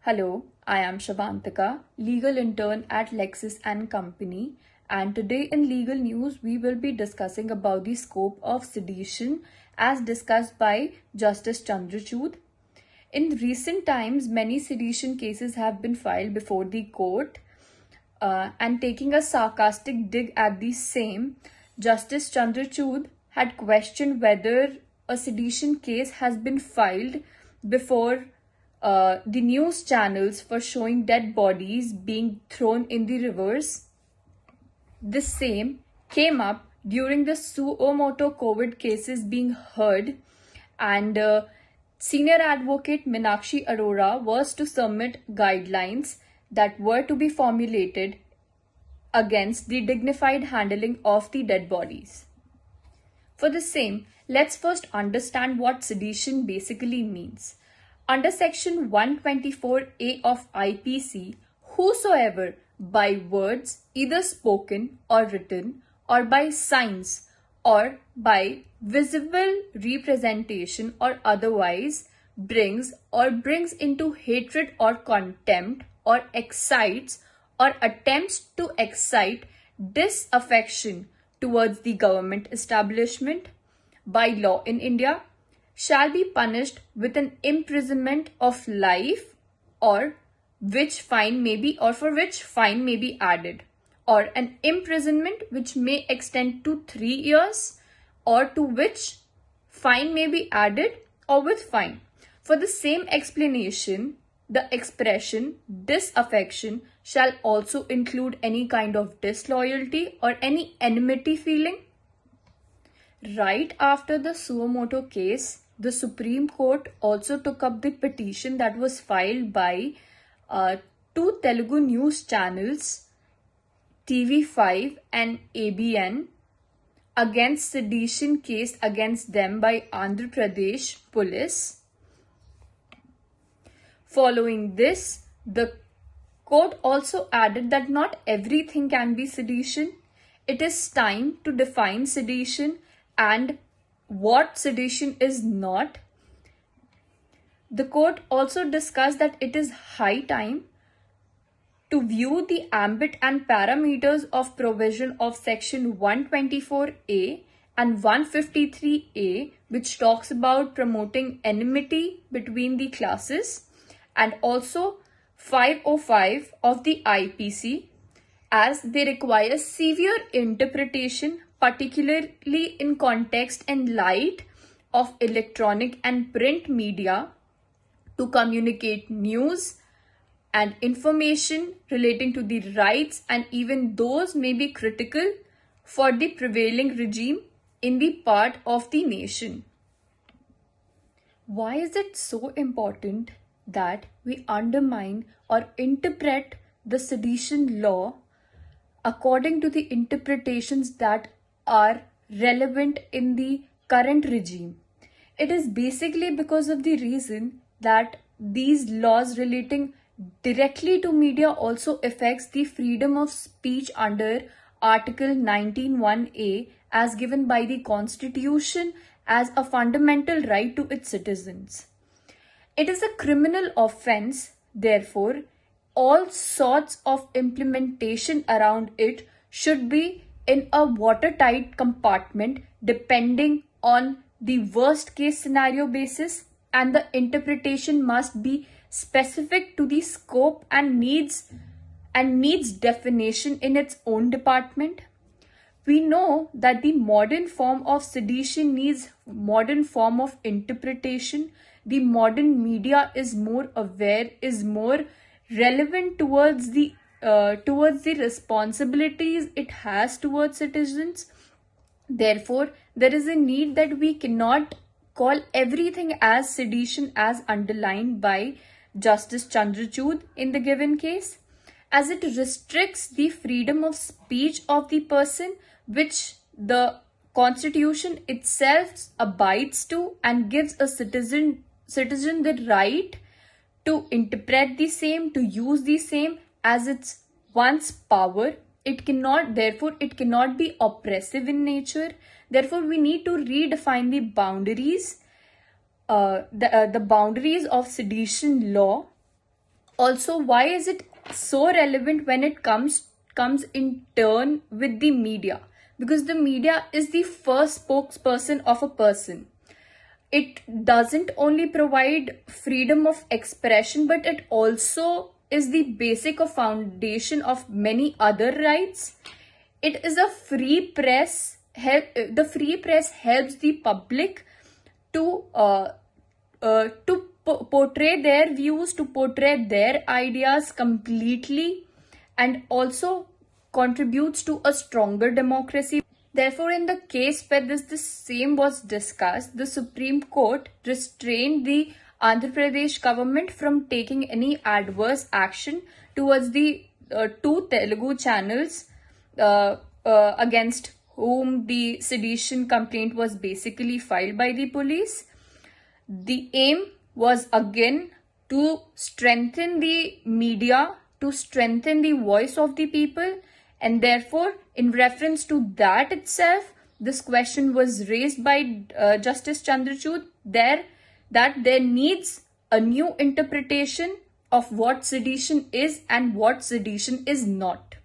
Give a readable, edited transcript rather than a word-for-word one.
Hello, I am Shavantika, legal intern at Lexis and Company, and today in legal news we will be discussing about the scope of sedition as discussed by Justice Chandrachud. In recent times, many sedition cases have been filed before the court, and taking a sarcastic dig at the same, Justice Chandrachud had questioned whether a sedition case has been filed before the news channels for showing dead bodies being thrown in the rivers. The same came up during the suo motu COVID cases being heard, and senior advocate Meenakshi Arora was to submit guidelines that were to be formulated against the dignified handling of the dead bodies. For the same, let's first understand what sedition basically means. Under section 124A of IPC, whosoever by words either spoken or written or by signs or by visible representation or otherwise brings into hatred or contempt or excites or attempts to excite disaffection towards the government establishment by law in India shall be punished with an imprisonment of life or for which fine may be added, or an imprisonment which may extend to 3 years, or to which fine may be added, or with fine. For the same explanation, the expression disaffection shall also include any kind of disloyalty or any enmity feeling. Right after the suo motu case, the Supreme Court also took up the petition that was filed by two Telugu news channels, TV5 and ABN, against sedition case against them by Andhra Pradesh police. Following this, the court also added that not everything can be sedition. It is time to define sedition and what sedition is not. The court also discussed that it is high time to view the ambit and parameters of provision of section 124A and 153A, which talks about promoting enmity between the classes, and also 505 of the IPC, as they require severe interpretation, particularly in context and light of electronic and print media, to communicate news and information relating to the rights, and even those may be critical for the prevailing regime in the part of the nation. Why is it so important that we undermine or interpret the sedition law according to the interpretations that are relevant in the current regime? It is basically because of the reason that these laws relating directly to media also affects the freedom of speech under Article 19(1)(a) as given by the Constitution as a fundamental right to its citizens. It is a criminal offense, therefore, all sorts of implementation around it should be in a watertight compartment depending on the worst case scenario basis, and the interpretation must be specific to the scope and needs definition in its own department. We know that the modern form of sedition needs modern form of interpretation. The modern media is more aware, is more relevant towards the responsibilities it has towards citizens. Therefore, there is a need that we cannot call everything as sedition as underlined by Justice Chandrachud in the given case, as it restricts the freedom of speech of the person, which the Constitution itself abides to and gives a citizen the right to interpret the same, to use the same as its one's power. It cannot be oppressive in nature. Therefore, we need to redefine the boundaries, the boundaries of sedition law Also, why is it so relevant when it comes in turn with the media? Because the media is the first spokesperson of a person. It doesn't only provide freedom of expression, but it also is the basic of foundation of many other rights. It is a free press. The free press helps the public to portray their views, to portray their ideas completely, and also contributes to a stronger democracy. Therefore, in the case where the same was discussed, the Supreme Court restrained the Andhra Pradesh government from taking any adverse action towards the two Telugu channels against whom the sedition complaint was basically filed by the police. The aim was again to strengthen the media, to strengthen the voice of the people, and therefore, in reference to that itself, this question was raised by Justice Chandrachud that there needs a new interpretation of what sedition is and what sedition is not.